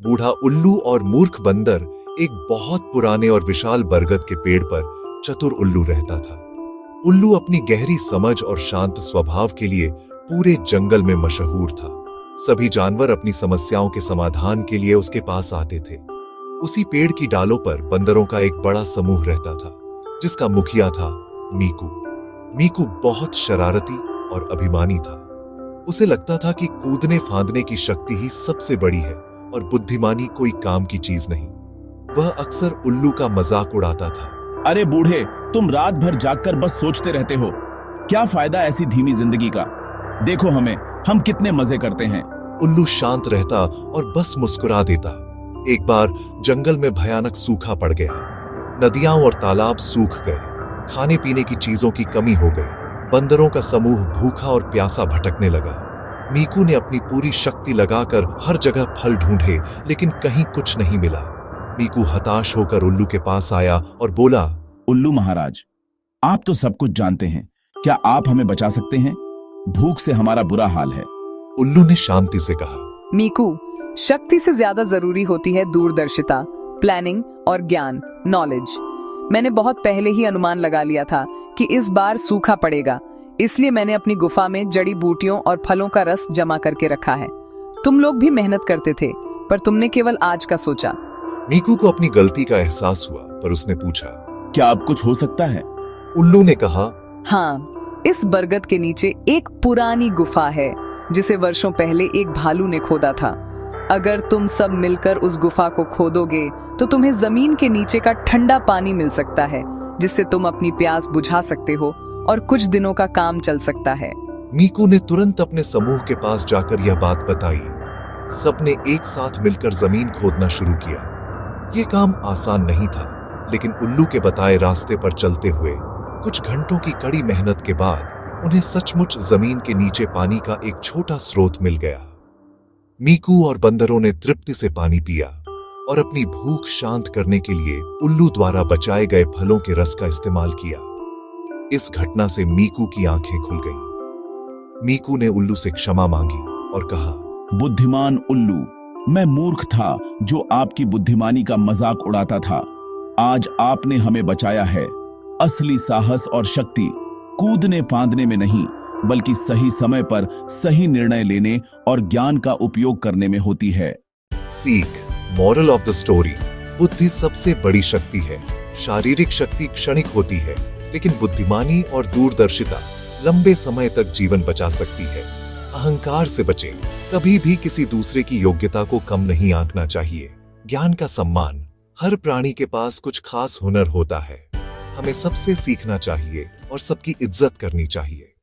बूढ़ा उल्लू और मूर्ख बंदर एक बहुत पुराने और विशाल बरगद के पेड़ पर चतुर उल्लू रहता था। उल्लू अपनी गहरी समझ और शांत स्वभाव के लिए पूरे जंगल में मशहूर था। सभी जानवर अपनी समस्याओं के समाधान के लिए उसके पास आते थे। उसी पेड़ की डालों पर बंदरों का एक बड़ा समूह रहता था, जिसका मुखिया था मीकू। मीकू बहुत शरारती और अभिमानी था। उसे लगता था कि कूदने फांदने की शक्ति ही सबसे बड़ी है और बुद्धिमानी कोई काम की चीज नहीं। वह अक्सर उल्लू का मजाक उड़ाता था। अरे बूढ़े, तुम रात भर जागकर बस सोचते रहते हो। क्या फायदा ऐसी धीमी जिंदगी का? देखो हम कितने मजे करते हैं। उल्लू शांत रहता और बस मुस्कुरा देता। एक बार जंगल में भयानक सूखा पड़ गया। नदियां और तालाब सूख गए। खाने पीने की चीजों की कमी हो गई। बंदरों का समूह भूखा और प्यासा भटकने लगा। मीकू ने अपनी पूरी शक्ति लगाकर हर जगह फल ढूंढे, लेकिन कहीं कुछ नहीं मिला। मीकू हताश होकर उल्लू के पास आया और बोला, उल्लू महाराज, आप तो सब कुछ जानते हैं। क्या आप हमें बचा सकते हैं? भूख से हमारा बुरा हाल है। उल्लू ने शांति से कहा, मीकू, शक्ति से ज्यादा जरूरी होती है दूरदर्शिता, प्लानिंग और ज्ञान, नॉलेज। मैंने बहुत पहले ही अनुमान लगा लिया था कि इस बार सूखा पड़ेगा, इसलिए मैंने अपनी गुफा में जड़ी बूटियों और फलों का रस जमा करके रखा है। तुम लोग भी मेहनत करते थे, पर तुमने केवल आज का सोचा। मीकू को अपनी गलती का एहसास हुआ, पर उसने पूछा, क्या अब कुछ हो सकता है? उल्लू ने कहा, हाँ, इस बरगद के नीचे एक पुरानी गुफा है जिसे वर्षों पहले एक भालू ने खोदा था। अगर तुम सब मिलकर उस गुफा को खोदोगे तो तुम्हें जमीन के नीचे का ठंडा पानी मिल सकता है, जिससे तुम अपनी प्यास बुझा सकते हो और कुछ दिनों का काम चल सकता है। मीकू ने तुरंत अपने समूह के पास जाकर यह बात बताई। सबने एक साथ मिलकर जमीन खोदना शुरू किया। यह काम आसान नहीं था, लेकिन उल्लू के बताए रास्ते पर चलते हुए कुछ घंटों की कड़ी मेहनत के बाद उन्हें सचमुच जमीन के नीचे पानी का एक छोटा स्रोत मिल गया। मीकू और बंदरों ने तृप्ति से पानी पिया और अपनी भूख शांत करने के लिए उल्लू द्वारा बचाए गए फलों के रस का इस्तेमाल किया। इस घटना से मीकू की आंखें खुल गईं। मीकू ने उल्लू से क्षमा मांगी और कहा, बुद्धिमान उल्लू, मैं मूर्ख था जो आपकी बुद्धिमानी का मजाक उड़ाता था। आज आपने हमें बचाया है। असली साहस और शक्ति कूदने फांदने में नहीं, बल्कि सही समय पर सही निर्णय लेने और ज्ञान का उपयोग करने में होती है। सीख, मॉरल ऑफ द स्टोरी, बुद्धि सबसे बड़ी शक्ति है। शारीरिक शक्ति क्षणिक होती है, लेकिन बुद्धिमानी और दूरदर्शिता लंबे समय तक जीवन बचा सकती है। अहंकार से बचें। कभी भी किसी दूसरे की योग्यता को कम नहीं आंकना चाहिए। ज्ञान का सम्मान। हर प्राणी के पास कुछ खास हुनर होता है। हमें सबसे सीखना चाहिए और सबकी इज्जत करनी चाहिए।